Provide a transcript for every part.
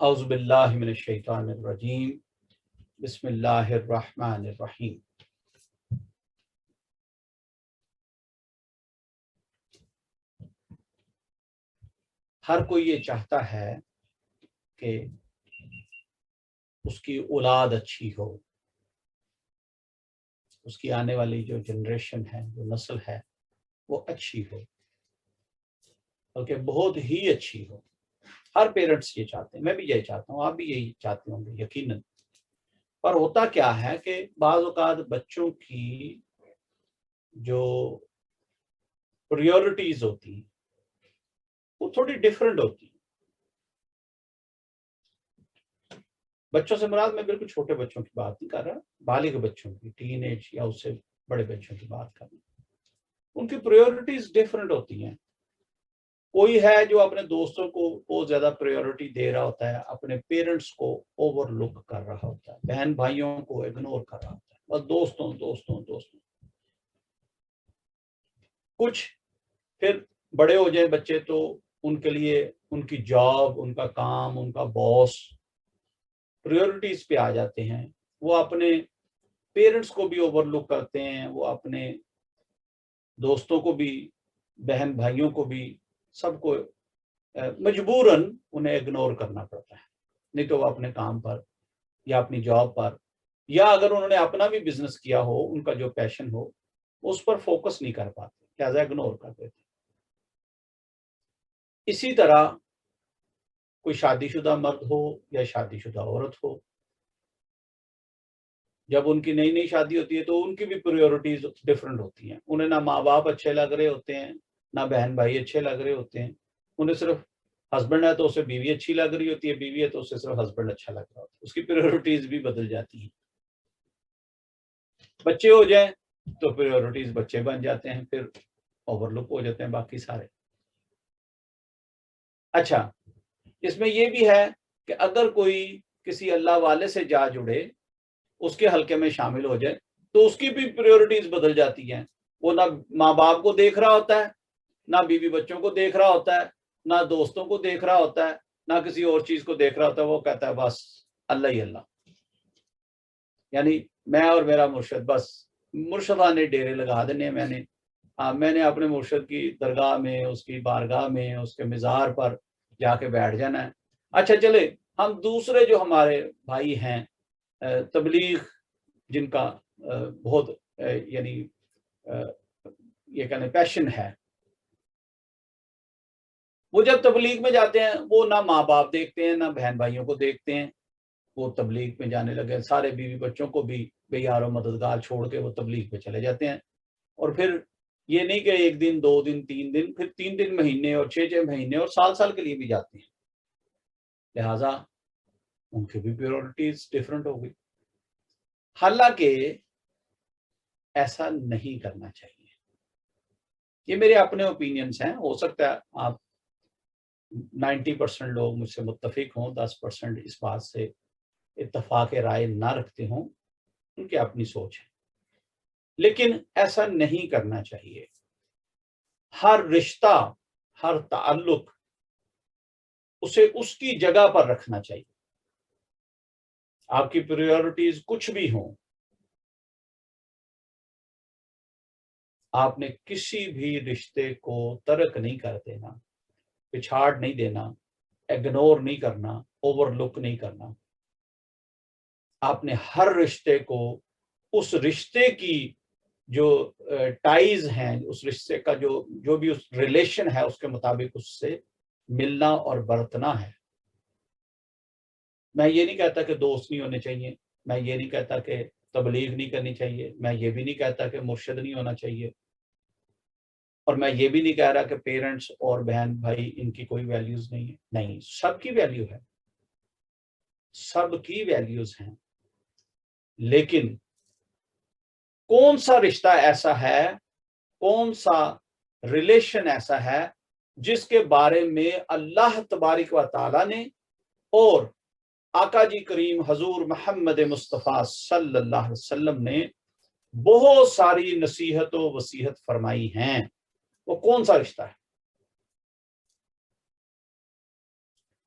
اعوذ باللہ من الشیطان الرجیم بسم اللہ الرحمن الرحیم۔ ہر کوئی یہ چاہتا ہے کہ اس کی اولاد اچھی ہو، اس کی آنے والی جو جنریشن ہے، جو نسل ہے، وہ اچھی ہو، بلکہ بہت ہی اچھی ہو۔ ہر پیرنٹس یہ چاہتے ہیں، میں بھی یہی چاہتا ہوں، آپ بھی یہی چاہتے ہوں گے یقیناً۔ پر ہوتا کیا ہے کہ بعض اوقات بچوں کی جو پریورٹیز ہوتی ہیں وہ تھوڑی ڈیفرنٹ ہوتی ہیں۔ بچوں سے مراد میں بالکل چھوٹے بچوں کی بات نہیں کر رہا، بالغ بچوں کی، ٹین ایج یا اس سے بڑے بچوں کی بات کر رہا ہوں۔ ان کی پریورٹیز ڈیفرنٹ ہوتی ہیں۔ کوئی ہے جو اپنے دوستوں کو بہت زیادہ پریورٹی دے رہا ہوتا ہے، اپنے پیرنٹس کو اوور لک کر رہا ہوتا ہے، بہن بھائیوں کو اگنور کر رہا ہوتا ہے، بس دوستوں دوستوں دوستوں۔ کچھ پھر بڑے ہو جائیں بچے تو ان کے لیے ان کی جاب، ان کا کام، ان کا باس پریورٹیز پہ آ جاتے ہیں۔ وہ اپنے پیرنٹس کو بھی اوور لک کرتے ہیں، وہ اپنے دوستوں کو بھی، بہن بھائیوں کو بھی، سب کو مجبوراً انہیں اگنور کرنا پڑتا ہے، نہیں تو وہ اپنے کام پر یا اپنی جاب پر، یا اگر انہوں نے اپنا بھی بزنس کیا ہو، ان کا جو پیشن ہو، اس پر فوکس نہیں کر پاتے، لہذا اگنور کر دیتے۔ اسی طرح کوئی شادی شدہ مرد ہو یا شادی شدہ عورت ہو، جب ان کی نئی نئی شادی ہوتی ہے تو ان کی بھی پریورٹیز ڈفرینٹ ہوتی ہیں۔ انہیں نہ ماں باپ اچھے لگ رہے ہوتے ہیں، نہ بہن بھائی اچھے لگ رہے ہوتے ہیں۔ انہیں صرف ہسبینڈ ہے تو اسے بیوی اچھی لگ رہی ہوتی ہے، بیوی ہے تو اسے صرف ہسبینڈ اچھا لگ رہا ہوتا ہے۔ اس کی پریورٹیز بھی بدل جاتی ہیں۔ بچے ہو جائیں تو پریورٹیز بچے بن جاتے ہیں، پھر اوور لک ہو جاتے ہیں باقی سارے۔ اچھا، اس میں یہ بھی ہے کہ اگر کوئی کسی اللہ والے سے جا جڑے، اس کے حلقے میں شامل ہو جائے، تو اس کی بھی پریورٹیز بدل جاتی ہیں۔ وہ نہ ماں باپ کو دیکھ رہا ہوتا ہے، نہ بیوی بچوں کو دیکھ رہا ہوتا ہے، نہ دوستوں کو دیکھ رہا ہوتا ہے، نہ کسی اور چیز کو دیکھ رہا ہوتا ہے۔ وہ کہتا ہے بس اللہ ہی اللہ، یعنی میں اور میرا مرشد، بس مرشدانے ڈیرے لگا دینے میں نے اپنے مرشد کی درگاہ میں، اس کی بارگاہ میں، اس کے مزار پر جا کے بیٹھ جانا ہے۔ اچھا چلے، ہم دوسرے جو ہمارے بھائی ہیں تبلیغ، جن کا بہت یعنی یہ کہنے پیشن ہے، وہ جب تبلیغ میں جاتے ہیں وہ نہ ماں باپ دیکھتے ہیں، نہ بہن بھائیوں کو دیکھتے ہیں۔ وہ تبلیغ میں جانے لگے، سارے بیوی بچوں کو بھی بے یار و مددگار چھوڑ کے وہ تبلیغ پہ چلے جاتے ہیں۔ اور پھر یہ نہیں کہ ایک دن، دو دن، تین دن، پھر 3 مہینے اور 6 مہینے اور سال کے لیے بھی جاتے ہیں۔ لہٰذا ان کی بھی پریورٹیز ڈفرینٹ ہو گئی۔ حالانکہ ایسا نہیں کرنا چاہیے۔ یہ میرے اپنے اوپینینز ہیں، ہو سکتا ہے آپ 90% لوگ مجھ سے متفق ہوں، 10% اس بات سے اتفاق رائے نہ رکھتے ہوں، ان کی اپنی سوچ ہے، لیکن ایسا نہیں کرنا چاہیے۔ ہر رشتہ، ہر تعلق اسے اس کی جگہ پر رکھنا چاہیے۔ آپ کی پریورٹیز کچھ بھی ہوں، آپ نے کسی بھی رشتے کو ترک نہیں کر دینا، پچھاڑ نہیں دینا، اگنور نہیں کرنا، اوور لک نہیں کرنا۔ آپ نے ہر رشتے کو اس رشتے کی جو ٹائز ہیں، اس رشتے کا جو بھی اس ریلیشن ہے، اس کے مطابق اس سے ملنا اور برتنا ہے۔ میں یہ نہیں کہتا کہ دوست نہیں ہونے چاہیے، میں یہ نہیں کہتا کہ تبلیغ نہیں کرنی چاہیے، میں یہ بھی نہیں کہتا کہ مرشد نہیں ہونا چاہیے، اور میں یہ بھی نہیں کہہ رہا کہ پیرنٹس اور بہن بھائی ان کی کوئی ویلیوز نہیں ہے۔ نہیں، سب کی ویلیو ہے، سب کی ویلیوز ہیں، لیکن کون سا رشتہ ایسا ہے، کون سا ریلیشن ایسا ہے جس کے بارے میں اللہ تبارک و تعالیٰ نے اور آقا جی کریم حضور محمد مصطفیٰ صلی اللہ علیہ وسلم نے بہت ساری نصیحت و وصیحت فرمائی ہیں؟ وہ کون سا رشتہ ہے؟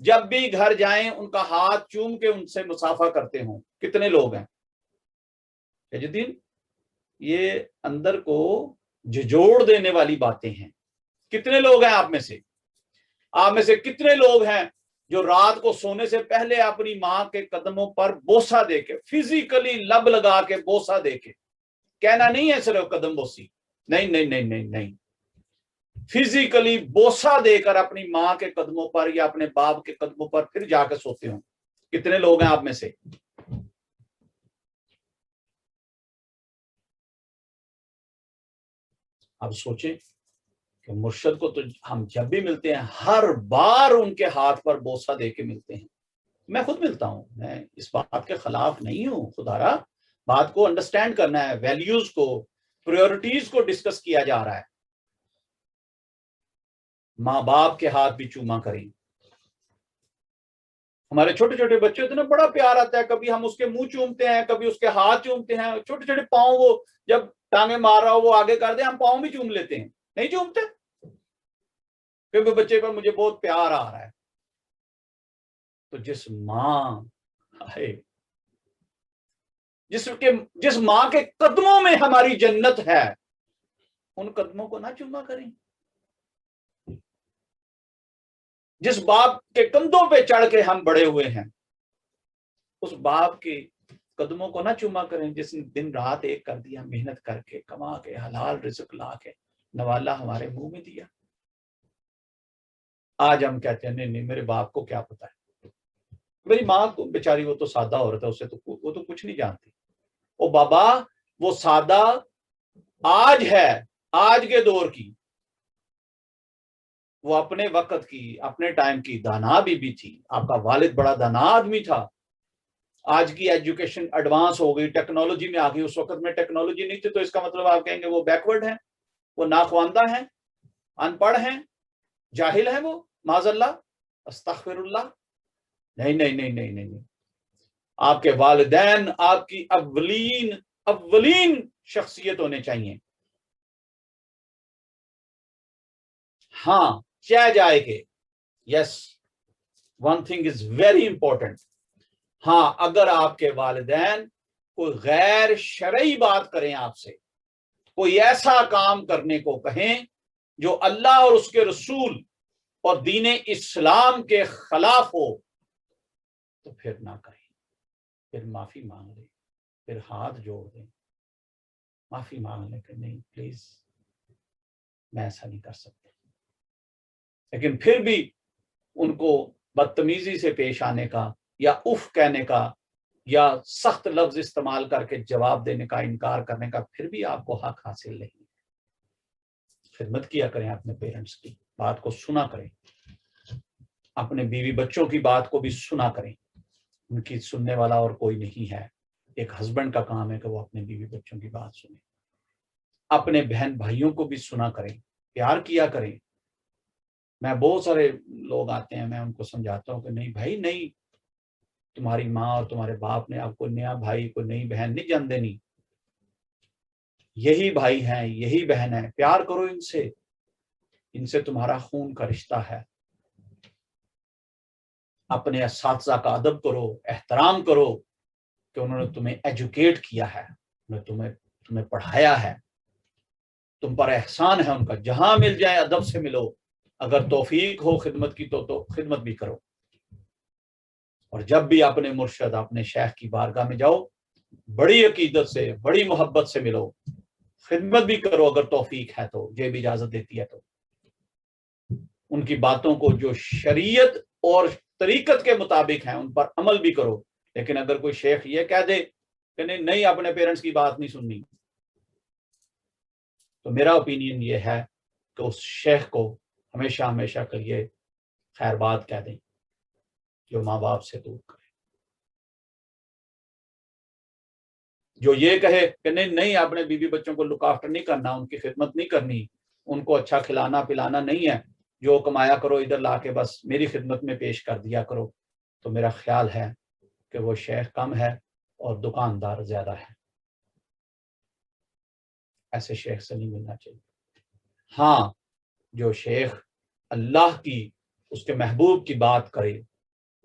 جب بھی گھر جائیں ان کا ہاتھ چوم کے ان سے مصافحہ کرتے ہوں. کتنے لوگ ہیں جدین؟ یہ اندر کو جھجوڑ دینے والی باتیں ہیں. کتنے لوگ ہیں آپ میں سے کتنے لوگ ہیں جو رات کو سونے سے پہلے اپنی ماں کے قدموں پر بوسہ دے کے، فزیکلی لب لگا کے بوسہ دے کے، کہنا نہیں ہے صرف قدم بوسی، نہیں نہیں نہیں نہیں نہیں، فزیکلی بوسہ دے کر اپنی ماں کے قدموں پر یا اپنے باپ کے قدموں پر پھر جا کے سوتے ہوں. کتنے لوگ ہیں آپ میں سے؟ اب سوچیں کہ مرشد کو تو ہم جب بھی ملتے ہیں ہر بار ان کے ہاتھ پر بوسہ دے کے ملتے ہیں. میں خود ملتا ہوں، میں اس بات کے خلاف نہیں ہوں. خدا بات کو انڈرسٹینڈ کرنا ہے، ویلیوز کو، پریورٹیز کو ڈسکس کیا جا رہا ہے. ماں باپ کے ہاتھ بھی چوما کریں. ہمارے چھوٹے چھوٹے بچے ہوتے ہیں نا، بڑا پیار آتا ہے، کبھی ہم اس کے منہ چومتے ہیں، کبھی اس کے ہاتھ چومتے ہیں. چھوٹے چھوٹے پاؤں، وہ جب ٹانگیں مار رہا ہو وہ آگے کر دے، ہم پاؤں بھی چوم لیتے ہیں. نہیں چومتے؟ کیونکہ بچے پر مجھے بہت پیار آ رہا ہے. تو جس ماں کے قدموں میں ہماری جنت ہے، ان قدموں کو نہ چوما کریں. جس باپ کے کندھوں پہ چڑھ کے ہم بڑے ہوئے ہیں، اس باپ کے قدموں کو نہ چوما کریں جس نے دن رات ایک کر دیا، محنت کر کے، کما کے، حلال رزق لا کے نوالا ہمارے منہ میں دیا. آج ہم کہتے ہیں نہیں میرے باپ کو کیا پتا ہے، میری ماں کو بیچاری، وہ تو سادہ عورت ہے، وہ تو کچھ نہیں جانتی. او بابا، وہ سادہ آج ہے، آج کے دور کی، وہ اپنے وقت کی، اپنے ٹائم کی دانا بھی تھی. آپ کا والد بڑا دانا آدمی تھا. آج کی ایجوکیشن ایڈوانس ہو گئی، ٹیکنالوجی میں آ گئی. اس وقت میں ٹیکنالوجی نہیں تھی، تو اس کا مطلب آپ کہیں گے وہ بیکورڈ ہیں، وہ ناخواندہ ہیں، ان پڑھ ہیں، جاہل ہیں، وہ معاذ اللہ، استغفر اللہ. نہیں نہیں نہیں نہیں نہیں. آپ کے والدین آپ کی اولین شخصیت ہونے چاہیے. ہاں، کیا جائے کہ yes, one thing is very important. ہاں، اگر آپ کے والدین کوئی غیر شرعی بات کریں آپ سے، کوئی ایسا کام کرنے کو کہیں جو اللہ اور اس کے رسول اور دین اسلام کے خلاف ہو، تو پھر نہ کریں. پھر معافی مانگ لیں، پھر ہاتھ جوڑ دیں، معافی مانگ لیں کہ نہیں پلیز میں ایسا نہیں کر سکتا. لیکن پھر بھی ان کو بدتمیزی سے پیش آنے کا یا اف کہنے کا یا سخت لفظ استعمال کر کے جواب دینے کا، انکار کرنے کا، پھر بھی آپ کو حق حاصل نہیں. خدمت کیا کریں اپنے پیرنٹس کی، بات کو سنا کریں، اپنے بیوی بچوں کی بات کو بھی سنا کریں. ان کی سننے والا اور کوئی نہیں ہے. ایک ہسبینڈ کا کام ہے کہ وہ اپنے بیوی بچوں کی بات سنیں. اپنے بہن بھائیوں کو بھی سنا کریں، پیار کیا کریں. میں بہت سارے لوگ آتے ہیں، میں ان کو سمجھاتا ہوں کہ نہیں بھائی نہیں، تمہاری ماں اور تمہارے باپ نے آپ کو نیا بھائی، کوئی نئی بہن نہیں جان دینی. یہی بھائی ہیں، یہی بہن ہے، پیار کرو ان سے تمہارا خون کا رشتہ ہے. اپنے اساتذہ کا ادب کرو، احترام کرو کہ انہوں نے تمہیں ایجوکیٹ کیا ہے، انہوں نے تمہیں پڑھایا ہے، تم پر احسان ہے ان کا. جہاں مل جائے ادب سے ملو. اگر توفیق ہو خدمت کی تو خدمت بھی کرو. اور جب بھی اپنے مرشد، اپنے شیخ کی بارگاہ میں جاؤ، بڑی عقیدت سے، بڑی محبت سے ملو، خدمت بھی کرو اگر توفیق ہے تو، جیب اجازت دیتی ہے تو. ان کی باتوں کو جو شریعت اور طریقت کے مطابق ہیں ان پر عمل بھی کرو. لیکن اگر کوئی شیخ یہ کہہ دے کہ نہیں اپنے پیرنٹس کی بات نہیں سننی، تو میرا اوپینین یہ ہے کہ اس شیخ کو ہمیشہ کے لیے خیر بات کہہ دیں، جو ماں باپ سے دور کرے. جو یہ کہے کہ نہیں اپنے بیوی بچوں کو لک آفٹر نہیں کرنا، ان کی خدمت نہیں کرنی، ان کو اچھا کھلانا پلانا نہیں ہے، جو کمایا کرو ادھر لا کے بس میری خدمت میں پیش کر دیا کرو، تو میرا خیال ہے کہ وہ شیخ کم ہے اور دکاندار زیادہ ہے. ایسے شیخ سے نہیں ملنا چاہیے. ہاں، جو شیخ اللہ کی، اس کے محبوب کی بات کرے،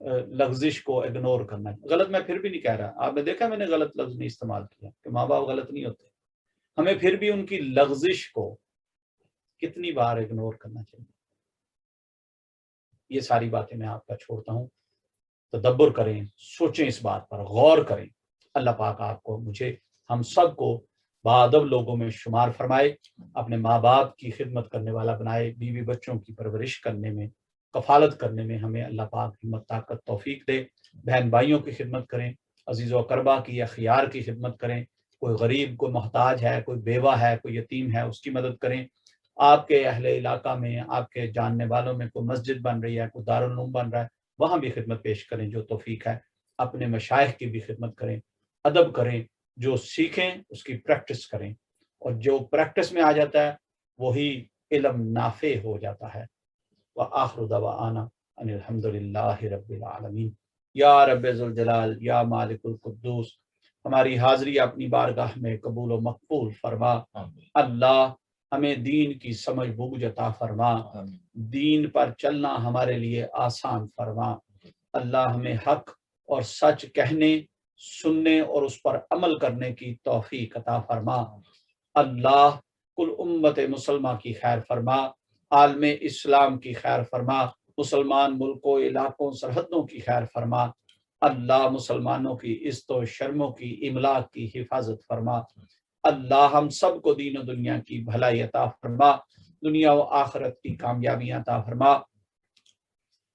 لغزش کو اگنور کرنا ہے. غلط میں پھر بھی نہیں کہہ رہا, آپ نے دیکھا میں نے غلط لفظ نہیں استعمال کیا کہ ماں باپ غلط نہیں ہوتے, ہمیں پھر بھی ان کی لغزش کو کتنی بار اگنور کرنا چاہیے. یہ ساری باتیں میں آپ کا چھوڑتا ہوں, تدبر کریں, سوچیں, اس بات پر غور کریں. اللہ پاک آپ کو, مجھے, ہم سب کو باادب لوگوں میں شمار فرمائے, اپنے ماں باپ کی خدمت کرنے والا بنائے, بیوی بچوں کی پرورش کرنے میں, کفالت کرنے میں ہمیں اللہ پاک ہمت طاقت توفیق دے. بہن بھائیوں کی خدمت کریں, عزیز و اقربا کی, اخیار کی خدمت کریں. کوئی غریب, کوئی محتاج ہے, کوئی بیوہ ہے, کوئی یتیم ہے, اس کی مدد کریں. آپ کے اہل علاقہ میں, آپ کے جاننے والوں میں کوئی مسجد بن رہی ہے, کوئی دارالعلوم بن رہا ہے, وہاں بھی خدمت پیش کریں جو توفیق ہے. اپنے مشائخ کی بھی خدمت کریں, ادب کریں, جو سیکھیں اس کی پریکٹس کریں, اور جو پریکٹس میں آ جاتا ہے وہی علم نافع ہو جاتا ہے. وآخر دعوانا ان الحمد للہ رب العالمین. یا رب ذوالجلال, یا مالک القدوس, ہماری حاضری اپنی بارگاہ میں قبول و مقبول فرما. اللہ ہمیں دین کی سمجھ بوجھ عطا فرما, دین پر چلنا ہمارے لیے آسان فرما. اللہ ہمیں حق اور سچ کہنے, سننے اور اس پر عمل کرنے کی توفیق عطا فرما. اللہ کل امت مسلمہ کی خیر فرما, عالم اسلام کی خیر فرما, مسلمان ملکوں, علاقوں, سرحدوں کی خیر فرما. اللہ مسلمانوں کی عزت و شرموں کی, املاک کی حفاظت فرما. اللہ ہم سب کو دین و دنیا کی بھلائی عطا فرما, دنیا و آخرت کی کامیابیاں عطا فرما.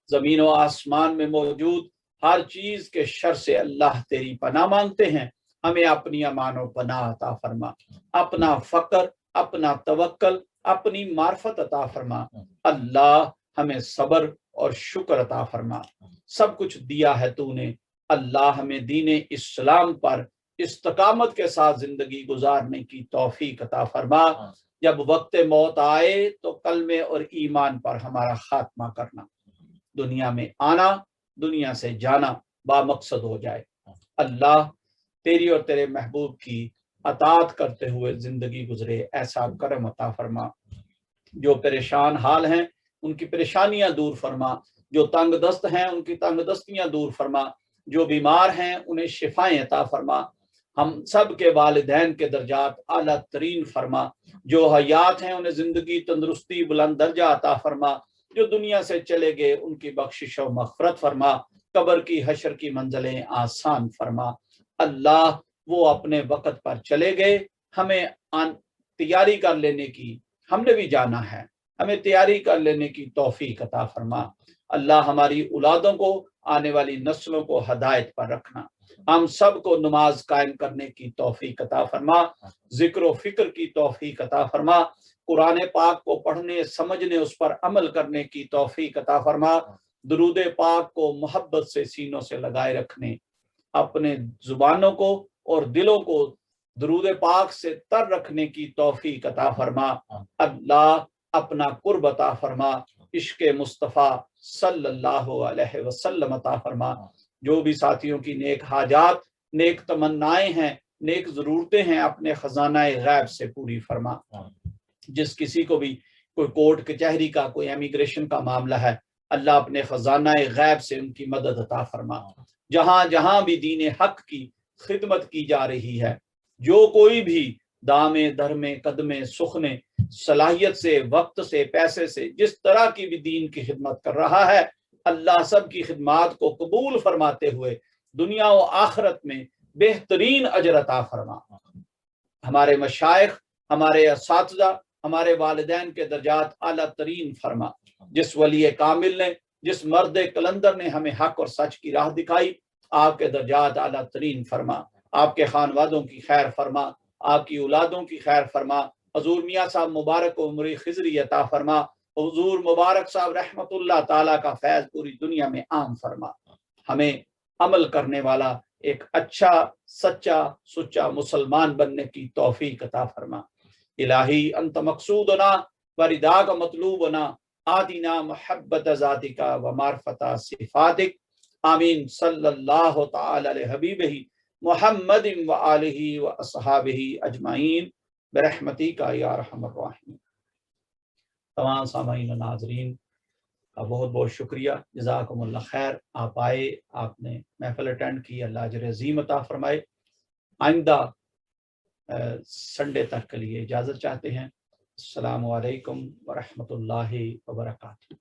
زمین و آسمان میں موجود ہر چیز کے شر سے اللہ تیری پناہ مانگتے ہیں, ہمیں اپنی امان و پناہ عطا فرما. اپنا فقر, اپنا توکل, اپنی معرفت عطا فرما. اللہ ہمیں صبر اور شکر عطا فرما. سب کچھ دیا ہے تو نے, اللہ ہمیں دین اسلام پر استقامت کے ساتھ زندگی گزارنے کی توفیق عطا فرما. جب وقت موت آئے تو کلمے اور ایمان پر ہمارا خاتمہ کرنا, دنیا میں آنا, دنیا سے جانا با مقصد ہو جائے. اللہ تیری اور تیرے محبوب کی اطاعت کرتے ہوئے زندگی گزرے, ایسا کرم عطا فرما. جو پریشان حال ہیں ان کی پریشانیاں دور فرما, جو تنگ دست ہیں ان کی تنگ دستیاں دور فرما, جو بیمار ہیں انہیں شفائیں عطا فرما. ہم سب کے والدین کے درجات اعلیٰ ترین فرما, جو حیات ہیں انہیں زندگی, تندرستی, بلند درجہ عطا فرما. جو دنیا سے چلے گئے ان کی بخشش و مغفرت فرما, قبر کی, حشر کی منزلیں آسان فرما. اللہ وہ اپنے وقت پر چلے گئے, ہمیں تیاری کر لینے کی, ہم نے بھی جانا ہے, ہمیں تیاری کر لینے کی توفیق عطا فرما. اللہ ہماری اولادوں کو, آنے والی نسلوں کو ہدایت پر رکھنا. ہم سب کو نماز قائم کرنے کی توفیق عطا فرما, ذکر و فکر کی توفیق عطا فرما, قرآن پاک کو پڑھنے, سمجھنے, اس پر عمل کرنے کی توفیق عطا فرما. درود پاک کو محبت سے سینوں سے لگائے رکھنے, اپنے زبانوں کو اور دلوں کو درود پاک سے تر رکھنے کی توفیق عطا فرما. اللہ اپنا قرب عطا فرما, عشق مصطفیٰ صلی اللہ علیہ وسلم عطا فرما. جو بھی ساتھیوں کی نیک حاجات, نیک تمنائیں ہیں, نیک ضرورتیں ہیں, اپنے خزانہ غیب سے پوری فرما. جس کسی کو بھی کوئی کورٹ کچہری کا, کوئی امیگریشن کا معاملہ ہے, اللہ اپنے خزانہ غیب سے ان کی مدد عطا فرما. جہاں جہاں بھی دین حق کی خدمت کی جا رہی ہے, جو کوئی بھی دامے درمے قدمے سخنے صلاحیت سے, وقت سے, پیسے سے, جس طرح کی بھی دین کی خدمت کر رہا ہے, اللہ سب کی خدمات کو قبول فرماتے ہوئے دنیا و آخرت میں بہترین اجر عطا فرما. ہمارے مشائخ, ہمارے اساتذہ, ہمارے والدین کے درجات اعلیٰ ترین فرما. جس ولی کامل نے, جس مرد کلندر نے ہمیں حق اور سچ کی راہ دکھائی, آپ کے درجات اعلیٰ ترین فرما. آپ کے خانوادوں کی خیر فرما, آپ کی اولادوں کی خیر فرما. حضور میاں صاحب مبارک کو عمر خضری عطا فرما. حضور مبارک صاحب رحمت اللہ تعالیٰ کا فیض پوری دنیا میں عام فرما. ہمیں عمل کرنے والا ایک اچھا, سچا, سچا مسلمان بننے کی توفیق عطا فرما. الہی انت مقصودنا ورداک مطلوبنا, آتنا محبت ذاتک و معرفت صفاتک. آمین. صلی اللہ تعالی علی حبیبہ محمد و آلہ و اصحابہ اجمعین برحمتک یا ارحم الراحمین. تمام سامعین و ناظرین, بہت بہت شکریہ، جزاکم اللہ خیر، آپ آئے، آپ نے محفل اٹینڈ کی، اللہ اجر عظیم عطا فرمائے۔ آئندہ سنڈے تک کے لیے اجازت چاہتے ہیں۔ السلام علیکم ورحمۃ اللہ وبرکاتہ۔